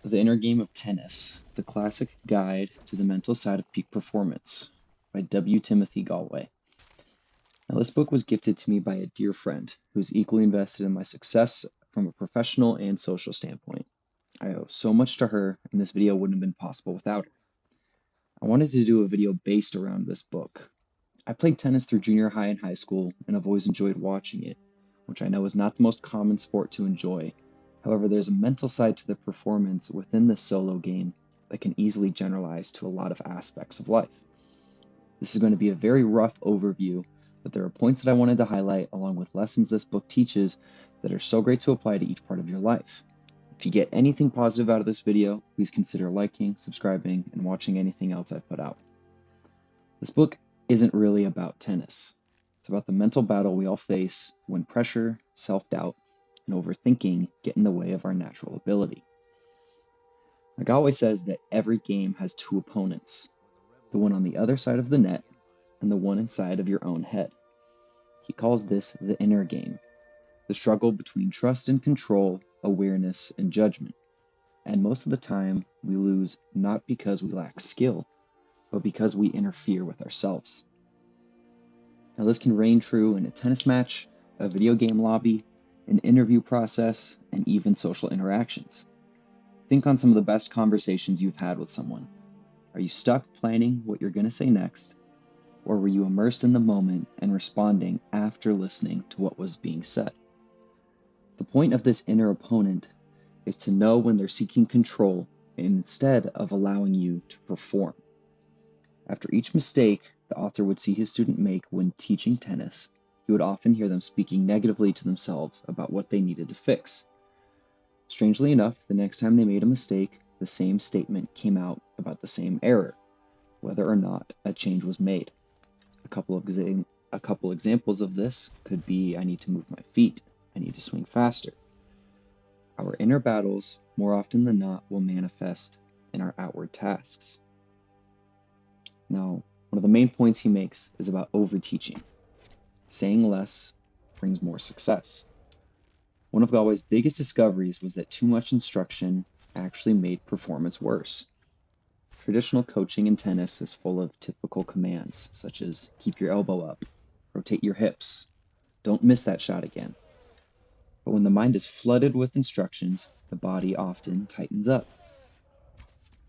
The Inner Game of Tennis, The Classic Guide to the Mental Side of Peak Performance by W. Timothy Gallwey. Now, this book was gifted to me by a dear friend who is equally invested in my success from a professional and social standpoint. I owe so much to her, and this video wouldn't have been possible without her. I wanted to do a video based around this book. I played tennis through junior high and high school, and I've always enjoyed watching it, which I know is not the most common sport to enjoy. However, there's a mental side to the performance within the solo game that can easily generalize to a lot of aspects of life. This is going to be a very rough overview, but there are points that I wanted to highlight along with lessons this book teaches that are so great to apply to each part of your life. If you get anything positive out of this video, please consider liking, subscribing, and watching anything else I've put out. This book isn't really about tennis. It's about the mental battle we all face when pressure, self-doubt, and overthinking get in the way of our natural ability. Gallwey says that every game has two opponents, the one on the other side of the net and the one inside of your own head. He calls this the inner game, the struggle between trust and control, awareness and judgment. And most of the time, we lose not because we lack skill, but because we interfere with ourselves. Now, this can reign true in a tennis match, a video game lobby, an interview process, and even social interactions. Think on some of the best conversations you've had with someone. Are you stuck planning what you're going to say next, or were you immersed in the moment and responding after listening to what was being said? The point of this inner opponent is to know when they're seeking control instead of allowing you to perform. After each mistake the author would see his student make when teaching tennis, he would often hear them speaking negatively to themselves about what they needed to fix. Strangely enough, the next time they made a mistake, the same statement came out about the same error, whether or not a change was made. A couple examples of this could be, I need to move my feet, I need to swing faster. Our inner battles, more often than not, will manifest in our outward tasks. Now, one of the main points he makes is about overteaching. Saying less brings more success. One of Gallwey's biggest discoveries was that too much instruction actually made performance worse. Traditional coaching in tennis is full of typical commands, such as keep your elbow up, rotate your hips, don't miss that shot again. But when the mind is flooded with instructions, the body often tightens up.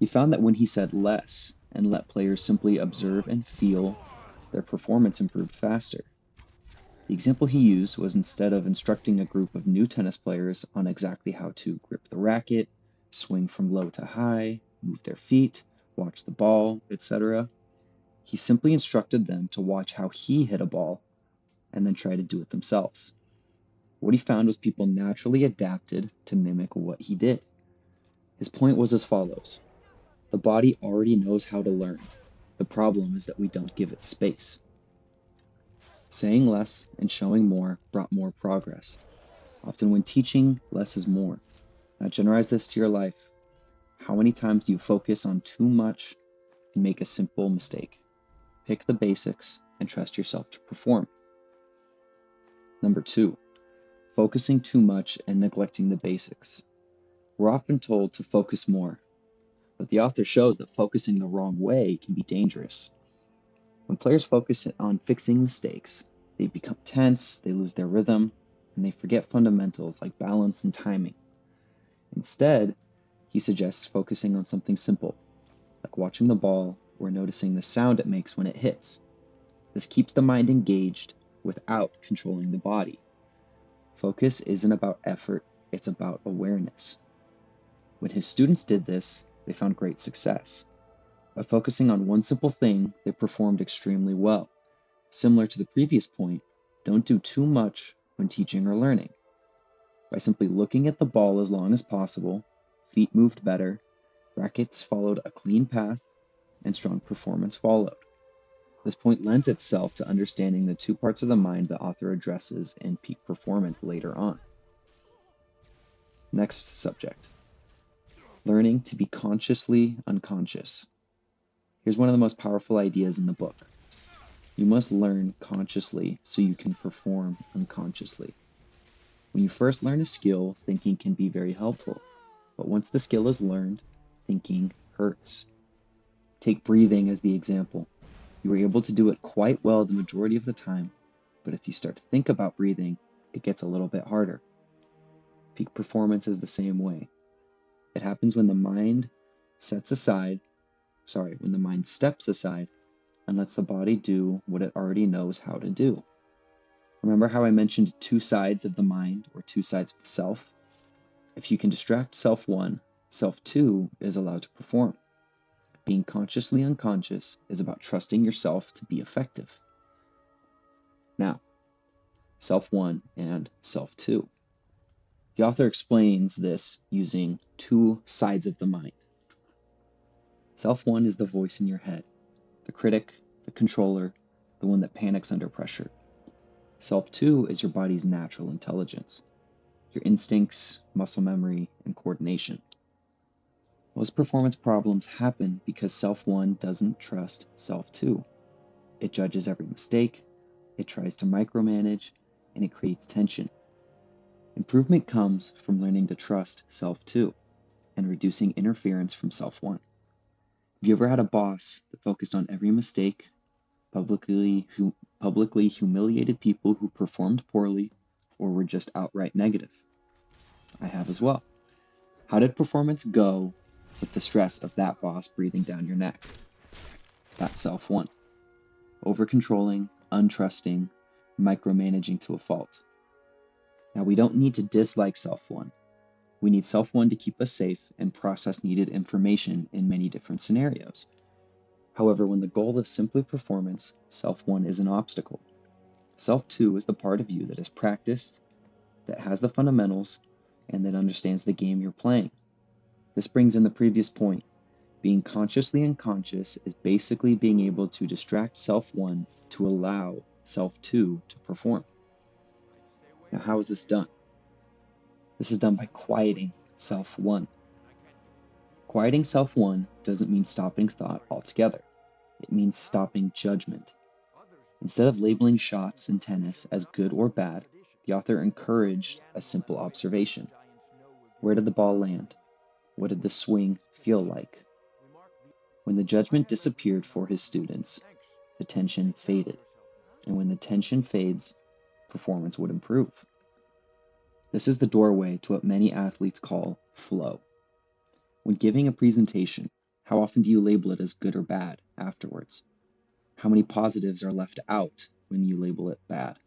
He found that when he said less and let players simply observe and feel, their performance improved faster. The example he used was instead of instructing a group of new tennis players on exactly how to grip the racket, swing from low to high, move their feet, watch the ball, etc., he simply instructed them to watch how he hit a ball and then try to do it themselves. What he found was people naturally adapted to mimic what he did. His point was as follows: the body already knows how to learn. The problem is that we don't give it space. Saying less and showing more brought more progress. Often when teaching, less is more. Now generalize this to your life. How many times do you focus on too much and make a simple mistake? Pick the basics and trust yourself to perform. Number 2, focusing too much and neglecting the basics. We're often told to focus more, but the author shows that focusing the wrong way can be dangerous. When players focus on fixing mistakes, they become tense, they lose their rhythm, and they forget fundamentals like balance and timing. Instead, he suggests focusing on something simple, like watching the ball or noticing the sound it makes when it hits. This keeps the mind engaged without controlling the body. Focus isn't about effort, it's about awareness. When his students did this, they found great success. By focusing on one simple thing, they performed extremely well. Similar to the previous point, don't do too much when teaching or learning. By simply looking at the ball as long as possible, feet moved better, rackets followed a clean path, and strong performance followed. This point lends itself to understanding the two parts of the mind the author addresses in peak performance later on. Next subject: learning to be consciously unconscious. Here's one of the most powerful ideas in the book. You must learn consciously so you can perform unconsciously. When you first learn a skill, thinking can be very helpful. But once the skill is learned, thinking hurts. Take breathing as the example. You are able to do it quite well the majority of the time, but if you start to think about breathing, it gets a little bit harder. Peak performance is the same way. It happens when the mind steps aside and lets the body do what it already knows how to do. Remember how I mentioned two sides of the mind, or two sides of the self? If you can distract self one, self two is allowed to perform. Being consciously unconscious is about trusting yourself to be effective. Now, self one and self two. The author explains this using two sides of the mind. Self one is the voice in your head, the critic, the controller, the one that panics under pressure. Self two is your body's natural intelligence, your instincts, muscle memory, and coordination. Most performance problems happen because self one doesn't trust self two. It judges every mistake, it tries to micromanage, and it creates tension. Improvement comes from learning to trust self two and reducing interference from self one. Have you ever had a boss that focused on every mistake, publicly humiliated people who performed poorly or were just outright negative? I have as well. How did performance go with the stress of that boss breathing down your neck? That's self one. Over-controlling, untrusting, micromanaging to a fault. Now, we don't need to dislike self one. We need self one to keep us safe and process needed information in many different scenarios. However, when the goal is simply performance, self one is an obstacle. Self two is the part of you that is practiced, that has the fundamentals, and that understands the game you're playing. This brings in the previous point. Being consciously unconscious is basically being able to distract self one to allow self two to perform. Now, how is this done? This is done by quieting self one. Quieting self one doesn't mean stopping thought altogether. It means stopping judgment. Instead of labeling shots in tennis as good or bad, the author encouraged a simple observation. Where did the ball land? What did the swing feel like? When the judgment disappeared for his students, the tension faded. And when the tension fades, performance would improve. This is the doorway to what many athletes call flow. When giving a presentation, how often do you label it as good or bad afterwards? How many positives are left out when you label it bad?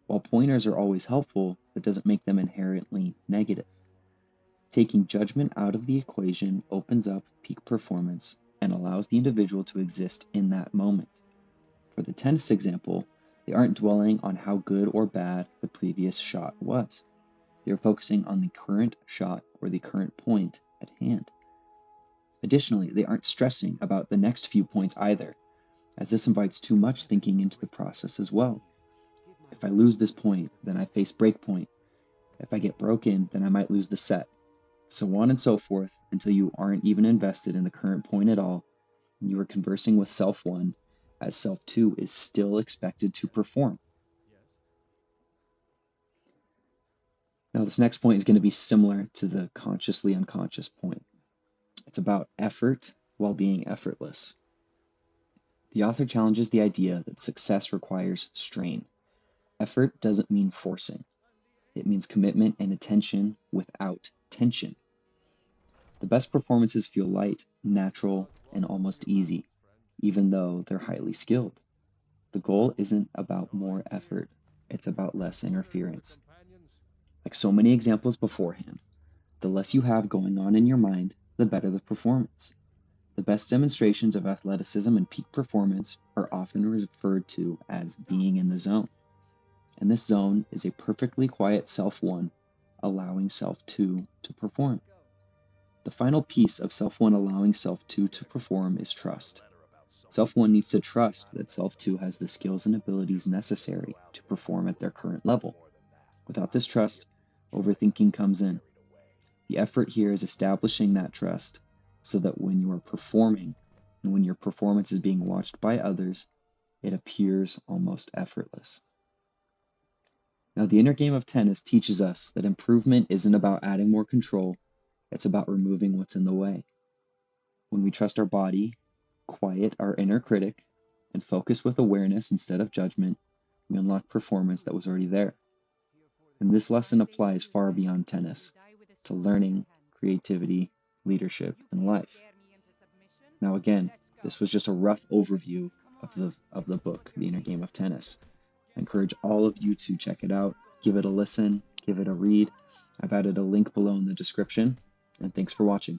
While pointers are always helpful, that doesn't make them inherently negative. Taking judgment out of the equation opens up peak performance and allows the individual to exist in that moment. For the tennis example, they aren't dwelling on how good or bad the previous shot was. They're focusing on the current shot or the current point at hand. Additionally, they aren't stressing about the next few points either, as this invites too much thinking into the process as well. If I lose this point, then I face break point. If I get broken, then I might lose the set. So on and so forth until you aren't even invested in the current point at all, and you are conversing with self one, as self two is still expected to perform. Now, this next point is going to be similar to the consciously unconscious point. It's about effort while being effortless. The author challenges the idea that success requires strain. Effort doesn't mean forcing. It means commitment and attention without tension. The best performances feel light, natural, and almost easy, even though they're highly skilled. The goal isn't about more effort, it's about less interference. Like so many examples beforehand, the less you have going on in your mind, the better the performance. The best demonstrations of athleticism and peak performance are often referred to as being in the zone. And this zone is a perfectly quiet self one, allowing self two to perform. The final piece of self one allowing self two to perform is trust. Self one needs to trust that self two has the skills and abilities necessary to perform at their current level. Without this trust, overthinking comes in. The effort here is establishing that trust so that when you are performing and when your performance is being watched by others, it appears almost effortless. Now, the inner game of tennis teaches us that improvement isn't about adding more control, It's about removing what's in the way. When we trust our body, quiet our inner critic, and focus with awareness instead of judgment, we unlock performance that was already there. And this lesson applies far beyond tennis, to learning, creativity, leadership, and life. Now again, this was just a rough overview of the book, The Inner Game of Tennis. I encourage all of you to check it out, give it a listen, give it a read. I've added a link below in the description, and thanks for watching.